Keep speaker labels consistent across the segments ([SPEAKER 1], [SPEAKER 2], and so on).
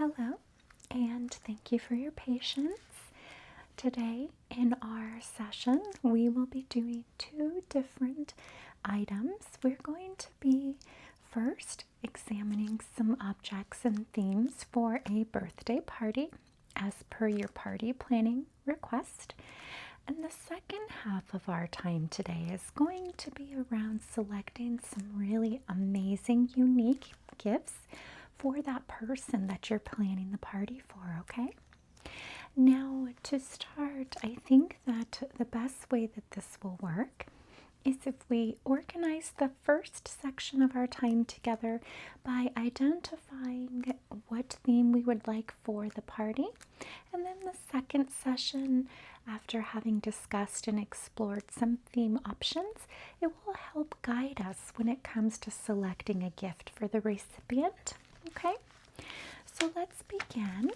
[SPEAKER 1] Hello, and thank you for your patience. Today in our session, we will be doing two different items. We're going to be first examining some objects and themes for a birthday party as per your party planning request. And the second half of our time today is going to be around selecting some really amazing, unique gifts for that person that you're planning the party for, okay? Now, to start, I think that the best way that this will work is if we organize the first section of our time together by identifying what theme we would like for the party. And then the second session, after having discussed and explored some theme options, it will help guide us when it comes to selecting a gift for the recipient. Okay, so let's begin.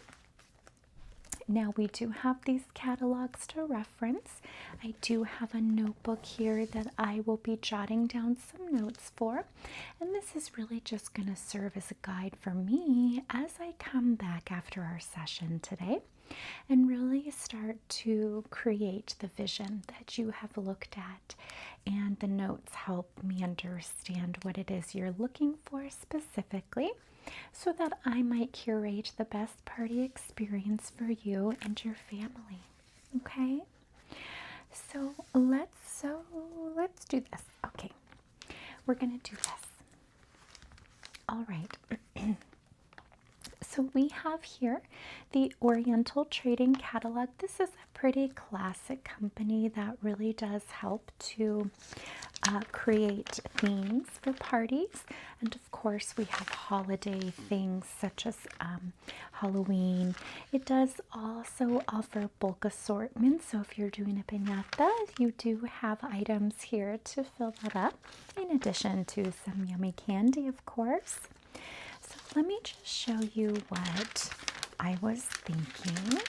[SPEAKER 1] Now we do have these catalogs to reference. I do have a notebook here that I will be jotting down some notes for, and this is really just going to serve as a guide for me as I come back after our session today and really start to create the vision that you have looked at, and the notes help me understand what it is you're looking for specifically, so that I might curate the best party experience for you and your family. Okay? So let's do this. Okay. We're going to do this. All right. So we have here the Oriental Trading Catalog. This is a pretty classic company that really does help to create themes for parties. And of course, we have holiday things such as Halloween. It does also offer bulk assortment. So if you're doing a piñata, you do have items here to fill that up, in addition to some yummy candy, of course. So let me just show you what I was thinking.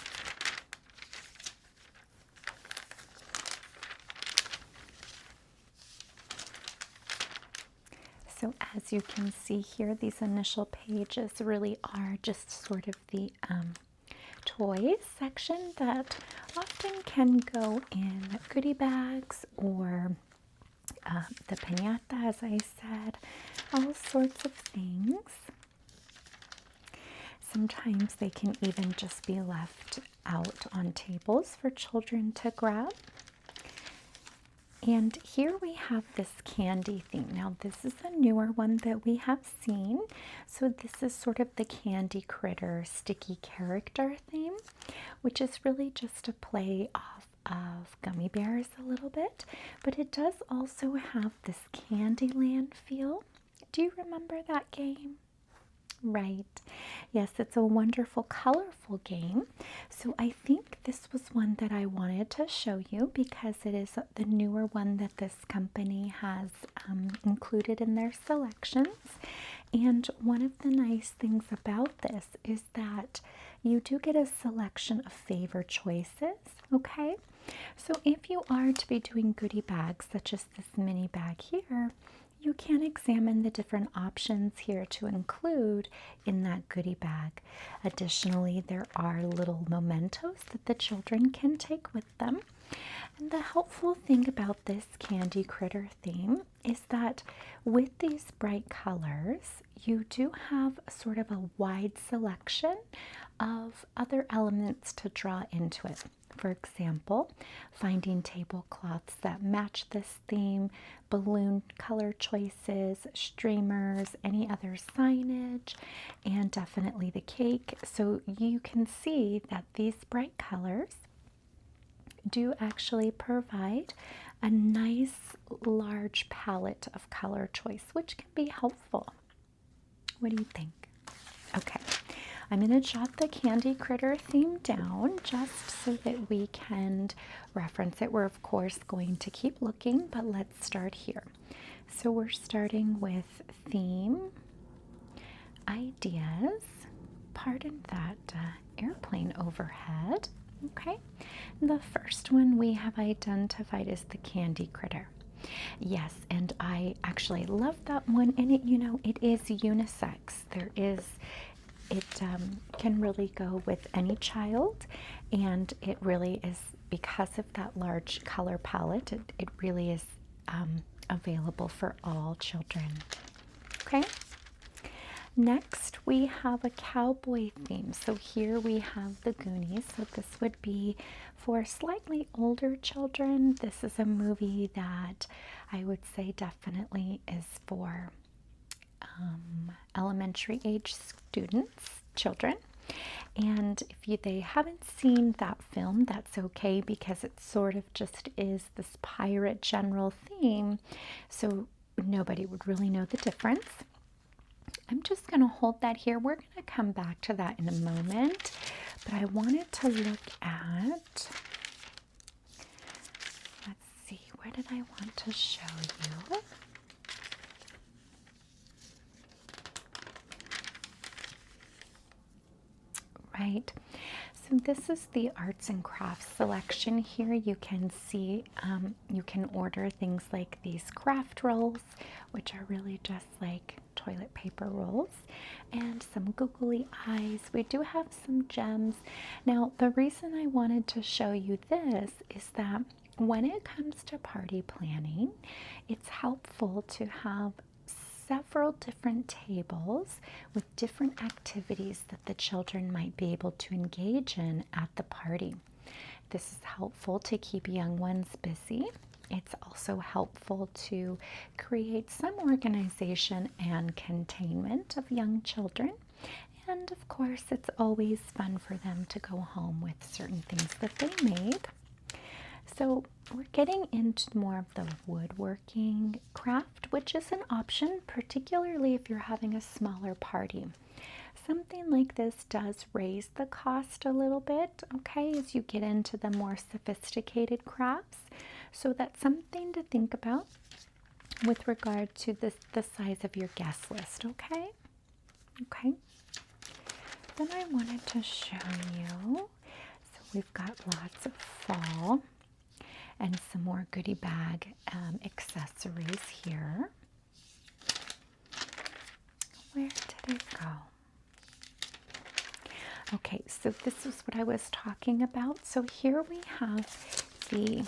[SPEAKER 1] So as you can see here, these initial pages really are just sort of the toys section that often can go in goodie bags or the piñata, as I said, all sorts of things. Sometimes they can even just be left out on tables for children to grab. And here we have this candy theme. Now this is a newer one that we have seen. So this is sort of the candy critter sticky character theme, which is really just a play off of gummy bears a little bit. But it does also have this Candyland feel. Do you remember that game? Right. Yes, it's a wonderful, colorful game. So I think this was one that I wanted to show you because it is the newer one that this company has included in their selections. And one of the nice things about this is that you do get a selection of flavor choices, okay? So if you are to be doing goodie bags, such as this mini bag here, you can examine the different options here to include in that goodie bag. Additionally, there are little mementos that the children can take with them. And the helpful thing about this candy critter theme is that with these bright colors, you do have sort of a wide selection of other elements to draw into it. For example, finding tablecloths that match this theme, balloon color choices, streamers, any other signage, and definitely the cake. So you can see that these bright colors do actually provide a nice large palette of color choice, which can be helpful. What do you think? Okay. I'm going to jot the candy critter theme down just so that we can reference it. We're of course going to keep looking, but let's start here. So we're starting with theme, ideas, pardon that airplane overhead. Okay, the first one we have identified is the candy critter. Yes, and I actually love that one, and it is unisex. There is it can really go with any child, and it really is, because of that large color palette, it really is available for all children. Okay. Next, we have a cowboy theme. So here we have the Goonies. So this would be for slightly older children. This is a movie that I would say definitely is for elementary age students, children. And if they haven't seen that film, that's okay, because it sort of just is this pirate general theme. So nobody would really know the difference. I'm just going to hold that here. We're going to come back to that in a moment. But I wanted to look at, let's see, where did I want to show you? Right. So this is the arts and crafts section. Here you can see you can order things like these craft rolls, which are really just like toilet paper rolls, and some googly eyes. We do have some gems. Now, the reason I wanted to show you this is that when it comes to party planning, it's helpful to have several different tables with different activities that the children might be able to engage in at the party. This is helpful to keep young ones busy. It's also helpful to create some organization and containment of young children. And of course, it's always fun for them to go home with certain things that they made. So we're getting into more of the woodworking craft, which is an option, particularly if you're having a smaller party. Something like this does raise the cost a little bit, okay, as you get into the more sophisticated crafts. So that's something to think about with regard to the size of your guest list, okay? Okay. Then I wanted to show you, so we've got lots of fall and some more goodie bag accessories here. Where did it go? Okay, so this is what I was talking about. So here we have the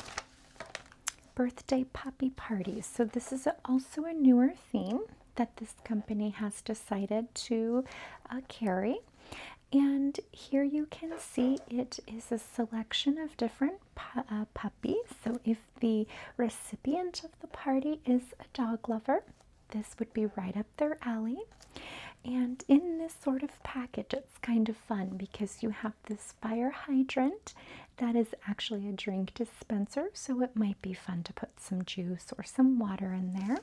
[SPEAKER 1] birthday puppy parties. So this is also a newer theme that this company has decided to carry. And here you can see it is a selection of different puppies. So if the recipient of the party is a dog lover, this would be right up their alley. And in this sort of package, it's kind of fun because you have this fire hydrant that is actually a drink dispenser. So it might be fun to put some juice or some water in there.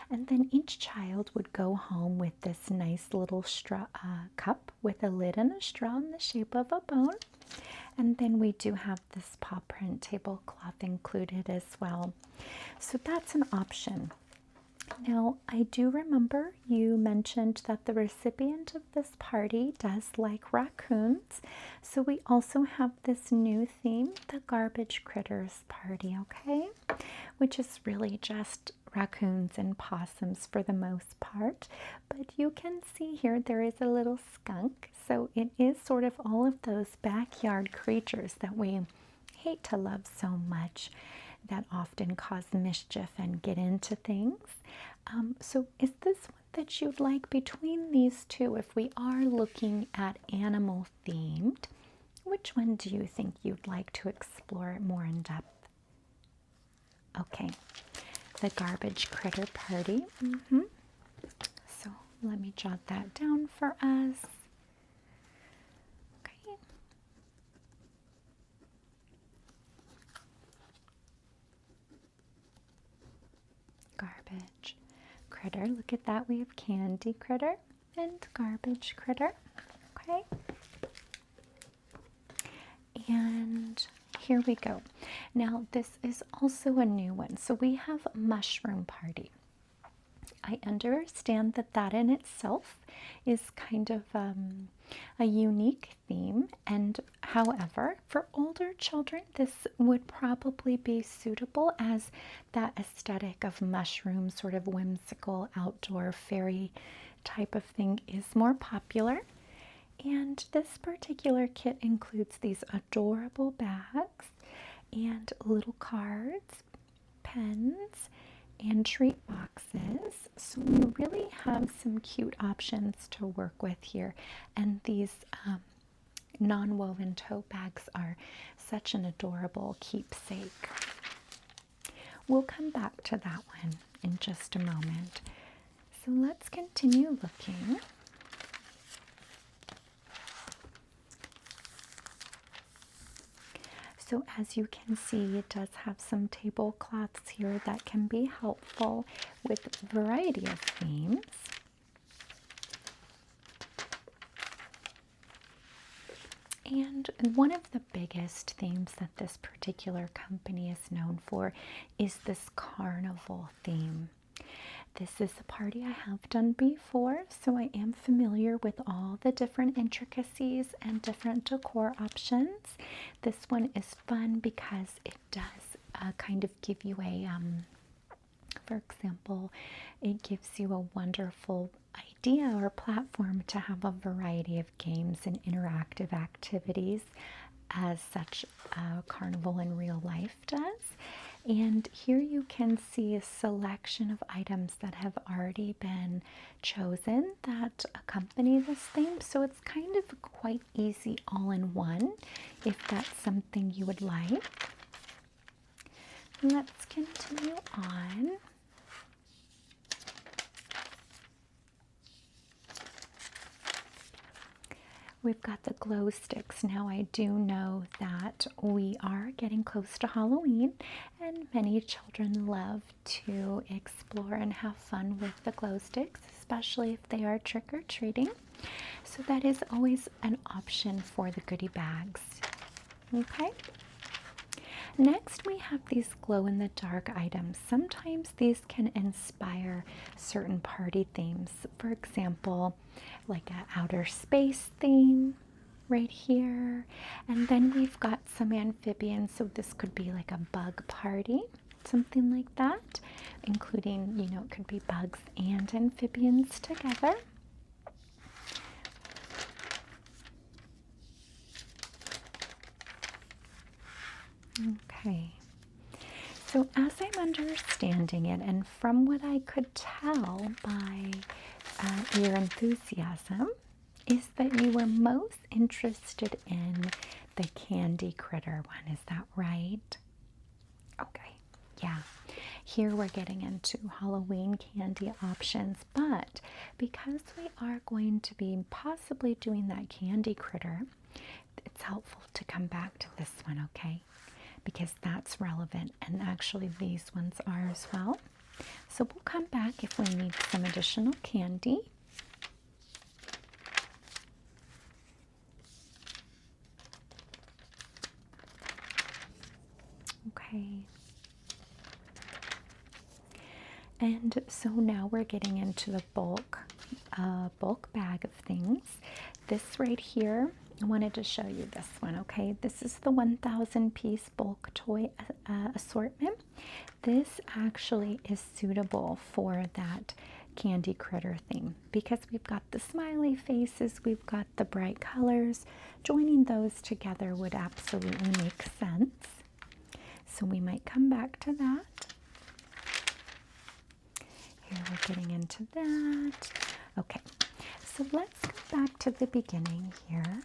[SPEAKER 1] And then each child would go home with this nice little straw cup with a lid and a straw in the shape of a bone. And then we do have this paw print tablecloth included as well. So that's an option. Now, I do remember you mentioned that the recipient of this party does like raccoons. So we also have this new theme, the Garbage Critters Party, okay? Which is really just raccoons and possums for the most part. But you can see here there is a little skunk. So it is sort of all of those backyard creatures that we hate to love so much, that often cause mischief and get into things. So is this one that you'd like between these two? If we are looking at animal themed, which one do you think you'd like to explore more in depth? Okay, the Garbage Critter Party. So let me jot that down for us. Okay. Garbage Critter. Look at that. We have Candy Critter and Garbage Critter. Okay. And here we go. Now, this is also a new one. So we have Mushroom Party. I understand that that in itself is kind of a unique theme, and however, for older children, this would probably be suitable, as that aesthetic of mushroom, sort of whimsical outdoor fairy type of thing is more popular. And this particular kit includes these adorable bags and little cards, pens, and treat boxes. So we really have some cute options to work with here. And these non-woven tote bags are such an adorable keepsake. We'll come back to that one in just a moment. So let's continue looking. So as you can see, it does have some tablecloths here that can be helpful with a variety of themes. And one of the biggest themes that this particular company is known for is this carnival theme. This is a party I have done before, so I am familiar with all the different intricacies and different decor options. This one is fun because it does kind of give you a, for example, it gives you a wonderful idea or platform to have a variety of games and interactive activities as such a carnival in real life does. And here you can see a selection of items that have already been chosen that accompany this theme. So it's kind of quite easy all in one if that's something you would like. Let's continue on. We've got the glow sticks. Now I do know that we are getting close to Halloween and many children love to explore and have fun with the glow sticks, especially if they are trick-or-treating. So that is always an option for the goodie bags. Okay. Next, we have these glow-in-the-dark items. Sometimes these can inspire certain party themes. For example, like an outer space theme right here. And then we've got some amphibians, so this could be like a bug party, something like that, including, you know, it could be bugs and amphibians together. Okay, so as I'm understanding it, and from what I could tell by your enthusiasm, is that you were most interested in the candy critter one. Is that right? Okay, yeah. Here we're getting into Halloween candy options, but because we are going to be possibly doing that candy critter, it's helpful to come back to this one, okay? Because that's relevant, and actually these ones are as well. So we'll come back if we need some additional candy. Okay. And so now we're getting into the bulk bag of things. This right here, I wanted to show you this one, okay? This is the 1,000 piece bulk toy assortment. This actually is suitable for that candy critter theme because we've got the smiley faces, we've got the bright colors. Joining those together would absolutely make sense. So we might come back to that. Here we're getting into that. Okay, so let's go back to the beginning here.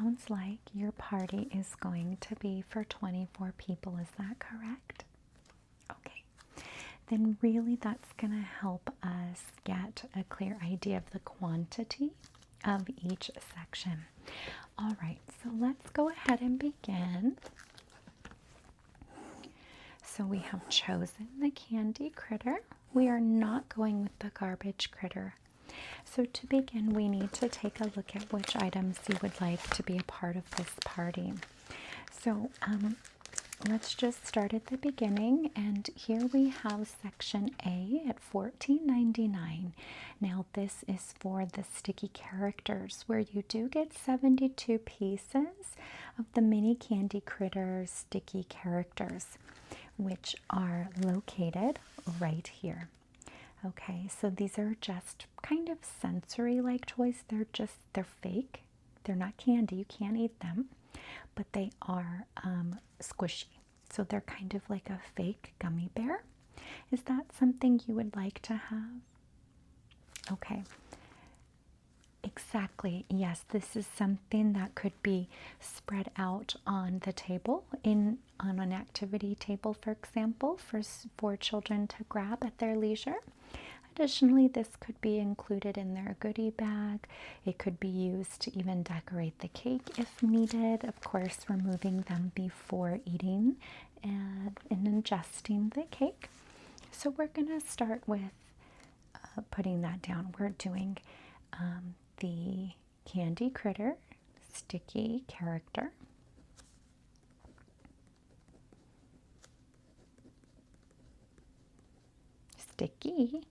[SPEAKER 1] sounds like your party is going to be for 24 people. Is that correct? Okay. Then really that's going to help us get a clear idea of the quantity of each section. All right, so let's go ahead and begin. So we have chosen the candy critter. We are not going with the garbage critter. So to begin, we need to take a look at which items you would like to be a part of this party. So let's just start at the beginning, and here we have section A at $14.99. Now this is for the sticky characters, where you do get 72 pieces of the mini candy critter sticky characters, which are located right here. Okay, so these are just kind of sensory-like toys. They're fake. They're not candy. You can't eat them, but they are squishy. So they're kind of like a fake gummy bear. Is that something you would like to have? Okay. Exactly. Yes, this is something that could be spread out on the table on an activity table, for example, for children to grab at their leisure. Additionally, this could be included in their goodie bag. It could be used to even decorate the cake if needed. Of course, removing them before eating and ingesting the cake. So we're going to start with putting that down. We're doing the candy critter sticky character. Sticky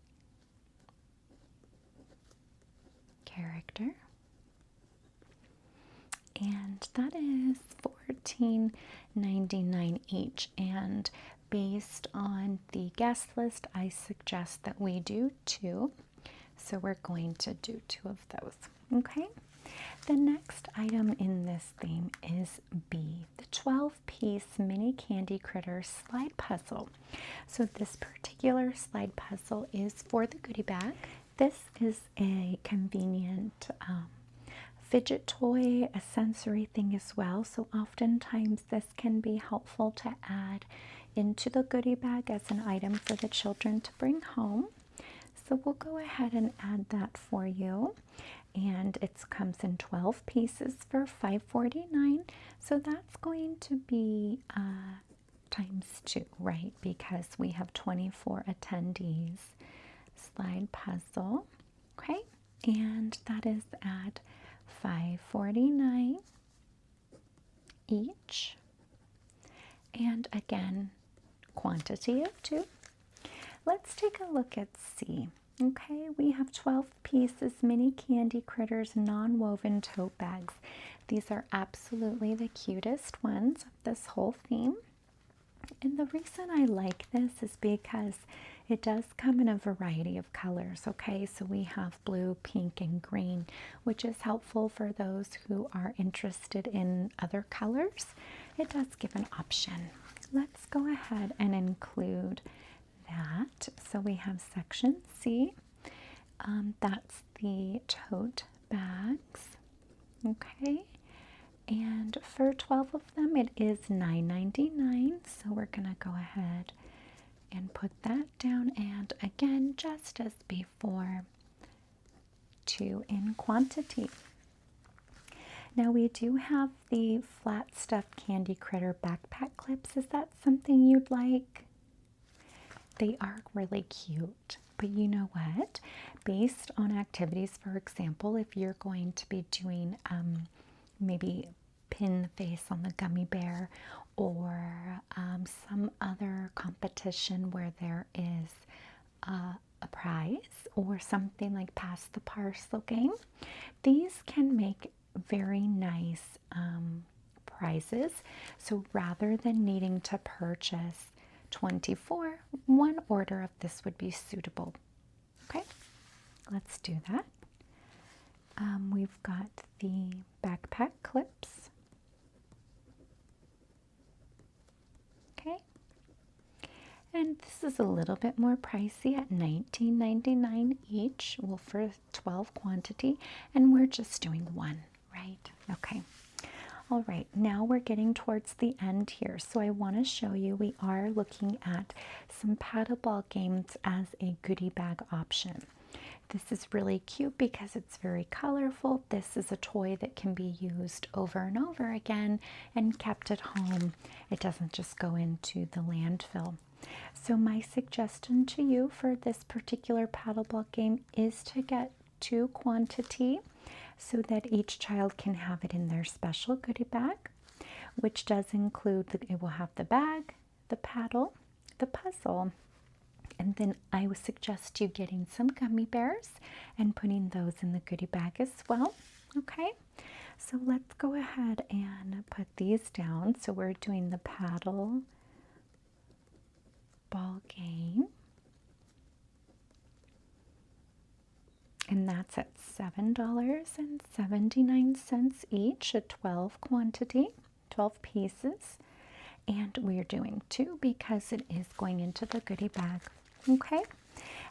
[SPEAKER 1] character, and that is $14.99 each. And based on the guest list, I suggest that we do 2. So we're going to do 2 of those. Okay. The next item in this theme is B, the 12-piece mini candy critter slide puzzle. So this particular slide puzzle is for the goodie bag. This is a convenient fidget toy, a sensory thing as well. So oftentimes this can be helpful to add into the goodie bag as an item for the children to bring home. So we'll go ahead and add that for you. And it comes in 12 pieces for $5.49. So that's going to be times 2, right? Because we have 24 attendees. Slide puzzle. Okay. And that is at $5.49 each. And again, quantity of 2. Let's take a look at C. Okay, we have 12 pieces mini candy critters non-woven tote bags. These are absolutely the cutest ones of this whole theme. And the reason I like this is because it does come in a variety of colors. Okay, so we have blue, pink, and green, which is helpful for those who are interested in other colors. It does give an option. Let's go ahead and include that. So we have section C. That's the tote bags. Okay. And for 12 of them, it is $9.99. So we're going to go ahead and put that down. And again, just as before, 2 in quantity. Now we do have the flat stuffed candy critter backpack clips. Is that something you'd like? They are really cute, but you know what? Based on activities, for example, if you're going to be doing maybe pin the face on the gummy bear, or some other competition where there is a prize, or something like pass the parcel game, these can make very nice prizes. So rather than needing to purchase 24, 1 order of this would be suitable. Okay, let's do that. We've got the backpack clips. Okay, and this is a little bit more pricey at $19.99 each, well, for 12 quantity, and we're just doing 1, right? Okay, All right, now we're getting towards the end here, so I want to show you we are looking at some paddle ball games as a goodie bag option. This is really cute because it's very colorful. This is a toy that can be used over and over again and kept at home. It doesn't just go into the landfill. So my suggestion to you for this particular paddle ball game is to get 2 quantity so that each child can have it in their special goodie bag, which does include, it will have the bag, the paddle, the puzzle, and then I would suggest you getting some gummy bears and putting those in the goodie bag as well. Okay, so let's go ahead and put these down. So we're doing the paddle ball game, and that's at $7.79 each, a 12 quantity, 12 pieces. And we're doing 2 because it is going into the goodie bag. Okay,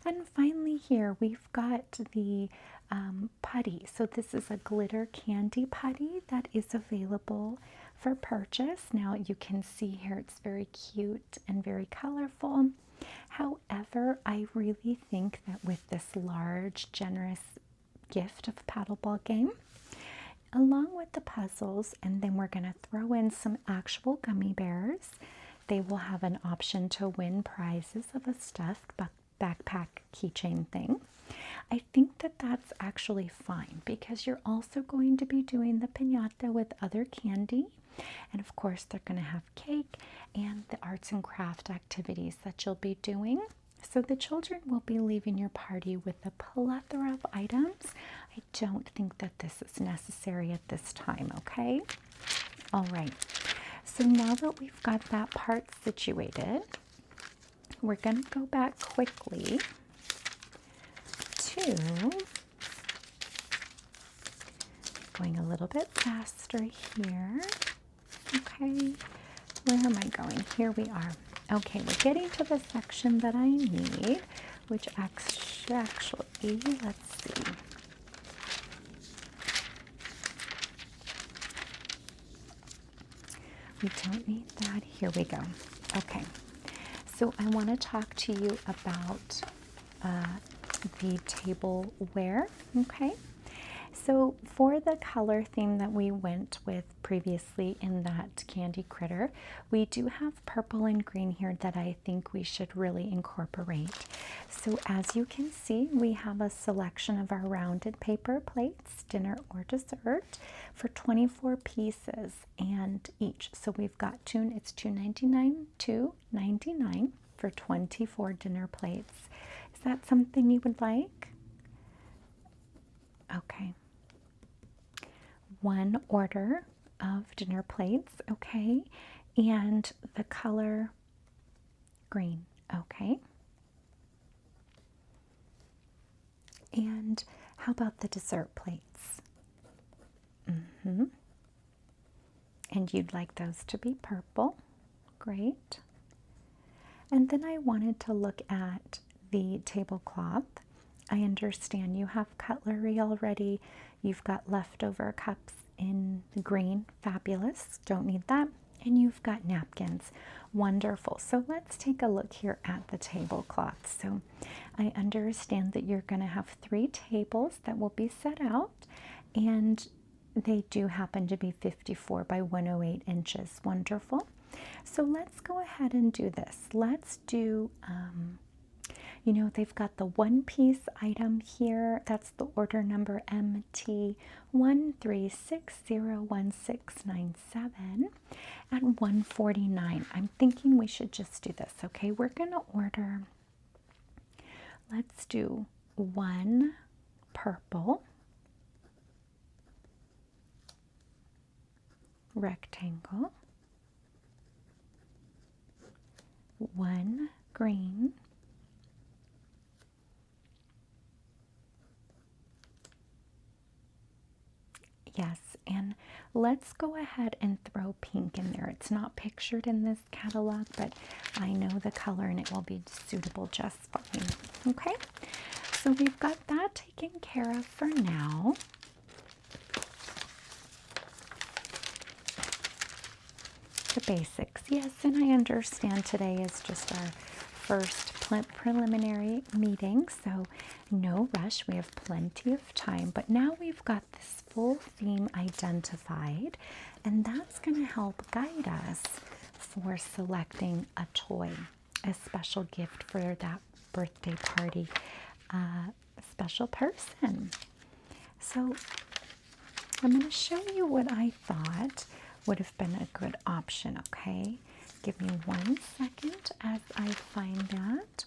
[SPEAKER 1] and finally here we've got the putty. So this is a glitter candy putty that is available for purchase. Now you can see here it's very cute and very colorful. However, I really think that with this large, generous gift of paddle ball game, along with the puzzles, and then we're going to throw in some actual gummy bears, they will have an option to win prizes of a stuffed backpack keychain thing. I think that that's actually fine because you're also going to be doing the piñata with other candy. And of course, they're going to have cake and the arts and craft activities that you'll be doing. So the children will be leaving your party with a plethora of items. I don't think that this is necessary at this time, okay? All right. So now that we've got that part situated, we're going to go back quickly to, going a little bit faster here. Okay, where am I going? Here we are. Okay, we're getting to the section that I need, which actually, let's see. We don't need that. Here we go. Okay, so I want to talk to you about the tableware. Okay, so for the color theme that we went with previously in that candy critter, we do have purple and green here that I think we should really incorporate. So as you can see, we have a selection of our rounded paper plates, dinner or dessert, for 24 pieces and each. So we've got it's $2.99 for 24 dinner plates. Is that something you would like? Okay. 1 order of dinner plates, okay, and the color green, okay. And how about the dessert plates? And you'd like those to be purple, great. And then I wanted to look at the tablecloth. I understand you have cutlery already. You've got leftover cups in green, fabulous, don't need that. And you've got napkins, wonderful. So let's take a look here at the tablecloth. So I understand that you're going to have 3 tables that will be set out, and they do happen to be 54 by 108 inches, wonderful. So let's go ahead and do this. Let's do you know, they've got the 1-piece item here. That's the order number MT13601697 at $149. I'm thinking we should just do this, okay? We're going to order, let's do 1 purple rectangle, 1 green, yes, and let's go ahead and throw pink in there. It's not pictured in this catalog, but I know the color and it will be suitable just fine. Okay, so we've got that taken care of for now. the basics. Yes, and I understand today is just our first preliminary meeting, so no rush. We have plenty of time, but now we've got this full theme identified, and that's going to help guide us for selecting a toy, a special gift for that birthday party, special person. So I'm going to show you what I thought would have been a good option, okay? Give me 1 second as I find that.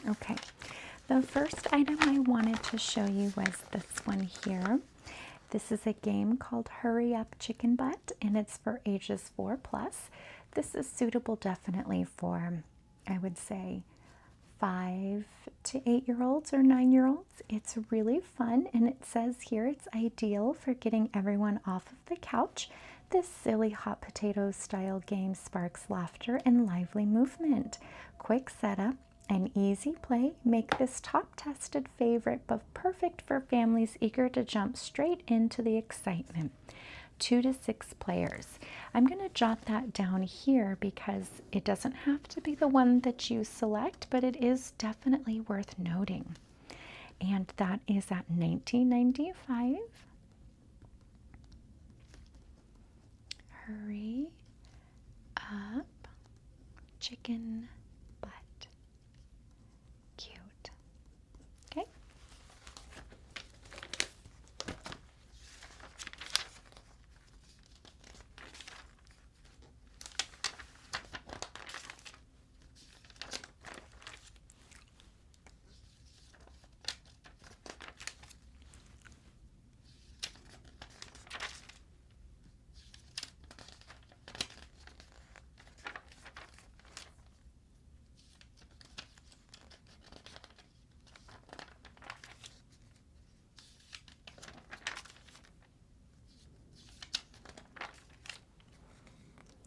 [SPEAKER 1] Okay, the first item I wanted to show you was this one here. This is a game called Hurry Up Chicken Butt, and it's for ages 4+. This is suitable definitely for, I would say, 5 to 8-year-olds or 9-year-olds. It's really fun, and it says here it's ideal for getting everyone off of the couch. This silly hot potato style game sparks laughter and lively movement. Quick setup and easy play make this top tested favorite, but perfect for families eager to jump straight into the excitement. 2 to 6 players. I'm going to jot that down here because it doesn't have to be the one that you select, but it is definitely worth noting. And that is at $19.95. Hurry Up Chicken Butt. Cute. Okay.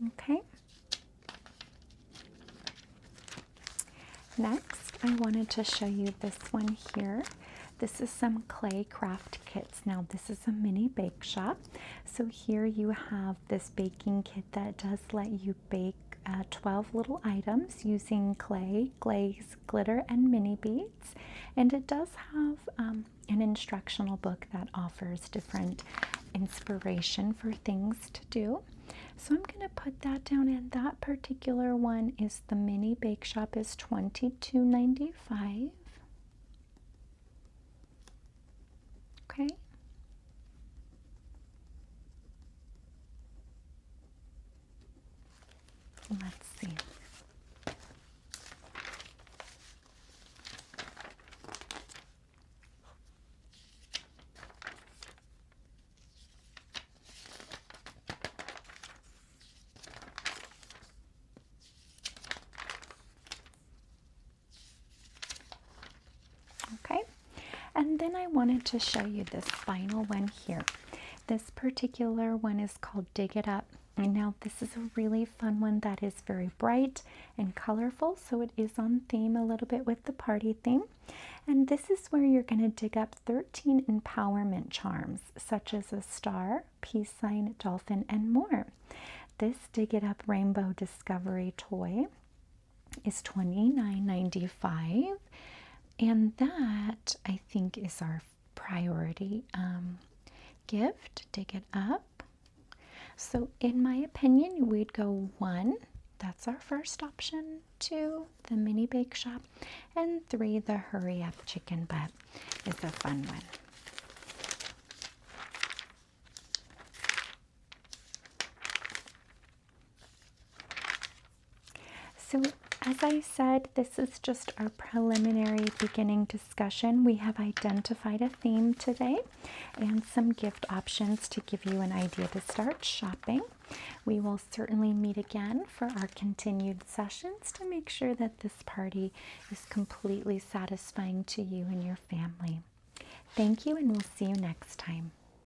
[SPEAKER 1] Okay. Next, I wanted to show you this one here. This is some clay craft kits. Now, this is a mini bake shop. So here you have this baking kit that does let you bake 12 little items using clay, glaze, glitter, and mini beads. And it does have an instructional book that offers different inspiration for things to do. So I'm going to put that down, and that particular one is the mini bake shop is $22.95. Okay. Let's see. Okay, and then I wanted to show you this final one here. This particular one is called Dig It Up. And now this is a really fun one that is very bright and colorful, so it is on theme a little bit with the party theme. And this is where you're going to dig up 13 empowerment charms, such as a star, peace sign, dolphin, and more. This Dig It Up Rainbow Discovery toy is $29.95. And that, I think, is our priority gift. Dig It Up. So in my opinion, we'd go 1, that's our first option, 2, the mini bake shop, and 3, the Hurry Up Chicken Butt is a fun one. So as I said, this is just our preliminary beginning discussion. We have identified a theme today and some gift options to give you an idea to start shopping. We will certainly meet again for our continued sessions to make sure that this party is completely satisfying to you and your family. Thank you, and we'll see you next time.